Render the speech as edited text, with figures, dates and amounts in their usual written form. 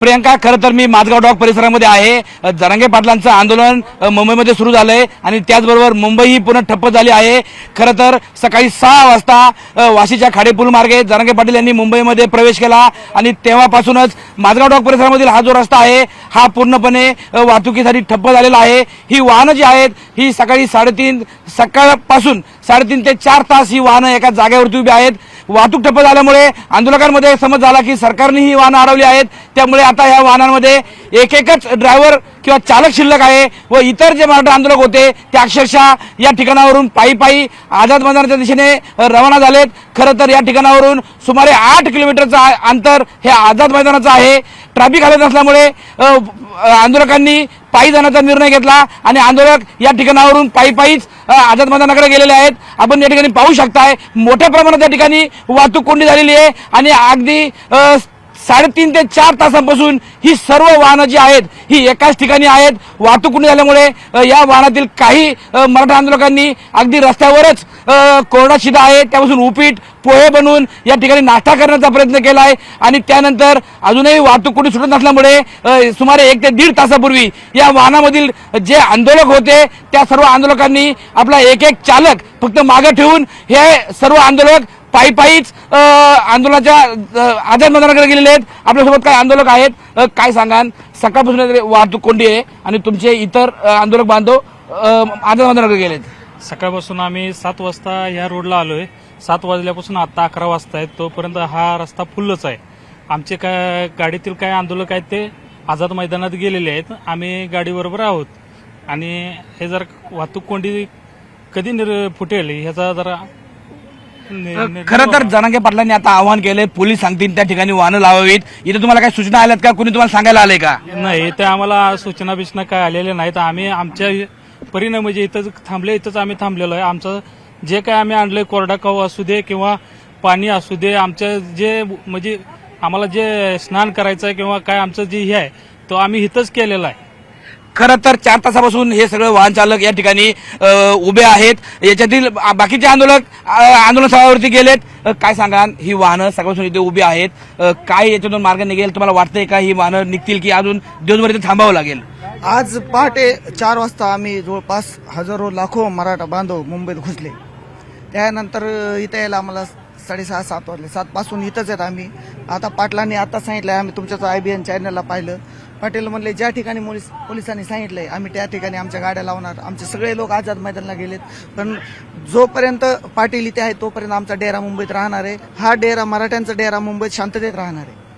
प्रियंका, खरं तर मी माझगाव डॉक परिसरामध्ये आहे। जरांगे पाटलांचं आंदोलन मुंबईमध्ये सुरू झालंय आणि त्याचबरोबर मुंबई ही पुन्हा ठप्प झाली आहे। खरं तर सकाळी 6 वाजता वाशीच्या खाडेपूल मार्गे जरांगे पाटील यांनी मुंबईमध्ये प्रवेश केला आणि तेव्हापासूनच माझगाव डॉक परिसरामधील हा जो रस्ता आहे हा पूर्णपणे वाहतुकीसाठी ठप्प झालेला आहे। ही वाहनं जी आहेत ही सकाळी 3:30 सकाळपासून 3.5 ते 4 तास ही वाहनं एका जागेवरती उभी आहेत। वाहतूक ठप्प झाल्यामुळे आंदोलकांमध्ये समज झाला की सरकारने ही वाहनं अडवली आहेत, त्यामुळे आता या वाहनांमध्ये एकच ड्रायव्हर किंवा चालक शिल्लक आहे व इतर जे मराठा आंदोलक होते ते अक्षरशः या ठिकाणावरून पायी आझाद मैदानाच्या दिशेने रवाना झालेत। खरं तर या ठिकाणावरून सुमारे 8 किलोमीटरचं अंतर हे आझाद मैदानाचं आहे। ट्रॅफिक हालत नसल्यामुळे आंदोलकांनी पायी जाण्याचा निर्णय घेतला आणि आंदोलक या ठिकाणावरून पायीच आझाद मैदानाकडे गेलेले आहेत। आपण या ठिकाणी पाहू शकताय मोठ्या प्रमाणात या ठिकाणी वाहतूक कोंडी झालेली आहे आणि अगदी 3.5 ते 4 तासांपासून ही सर्व वाहनं जी आहेत ही एकाच ठिकाणी आहेत। वाहतूक कोंडी झाल्यामुळे या वाहनातील काही मराठा आंदोलकांनी अगदी रस्त्यावरच कोरडा शिदा आहे त्यापासून उपीट पोहे बनवून या ठिकाणी नाश्ता करण्याचा प्रयत्न केला आहे आणि त्यानंतर अजूनही वाहतूक कोंडी सुटत नसल्यामुळे सुमारे 1 ते 1.5 तासापूर्वी या वाहनामधील जे आंदोलक होते त्या सर्व आंदोलकांनी आपला एक चालक फक्त मागे ठेवून हे सर्व आंदोलक पायीच आंदोलनाच्या आझाद मैदानाकडे गेलेले आहेत। आपल्यासोबत काही आंदोलक आहेत, काय सांगाल? सकाळपासून वाहतूक कोंडी आहे आणि तुमचे इतर आंदोलक बांधव आझाद मैदानाकडे गेलेत। सकाळपासून आम्ही 7 वाजता ह्या रोडला आलोय। 7 वाजल्यापासून आता 11 वाजता आहे, तोपर्यंत हा रस्ता फुल्लच आहे। आमचे काय गाडीतील काय आंदोलक आहेत ते आझाद मैदानात गेलेले आहेत, आम्ही गाडीबरोबर आहोत आणि हे जर वाहतूक कोंडी कधी फुटेल ह्याचा जरा खरं तर जरांगे पाटलांनी आता आवाहन केलंय, पोलीस सांगतील त्या ठिकाणी वाहनं लावावीत। इथे तुम्हाला काही सूचना आल्यात का? कुणी तुम्हाला सांगायला आलंय का? नाही, ते आम्हाला सूचना बिचना काय आलेल्या नाहीत। आम्ही आमच्या परिणाम म्हणजे इथंच आम्ही थांबलेलो आहे। आमचं जे काय आम्ही आणलंय कोरडा काव असू दे किंवा पाणी असू दे, आमच्या जे म्हणजे आम्हाला जे स्नान करायचं आहे किंवा काय आमचं जे हे आहे तो आम्ही इथंच केलेला आहे। खरं तर 4 तासापासून हे सगळे वाहन चालक या ठिकाणी उभे आहेत। याच्यातील बाकीचे आंदोलक आंदोलन स्थळावरती गेलेत। काय सांगाल? ही वाहनं सकाळपासून इथे उभी आहेत, काय याच्यातून मार्ग निघेल? तुम्हाला वाटतंय का ही वाहनं निघतील की अजून दिवसभर इथे थांबावं लागेल? आज पहाटे 4 वाजता आम्ही जवळपास हजारो लाखो मराठा बांधव मुंबईत घुसले। त्यानंतर इथे यायला आम्हाला 6:30-7 वाजले। 7 पासून इथंच आहेत आम्ही। आता पाटलांनी आता सांगितलंय, आम्ही तुमच्याच IBN चॅनलला पाहिलं, पाटील म्हणले ज्या ठिकाणी पोलिसांनी सांगितलंय आम्ही त्या ठिकाणी आमच्या गाड्या लावणार। आमचे सगळे लोक आझाद मैदानाला गेलेत, पण जोपर्यंत पाटील इथे आहे तोपर्यंत आमचा डेरा मुंबईत राहणार आहे। हा डेरा मराठ्यांचा डेरा मुंबईत शांततेत राहणार आहे।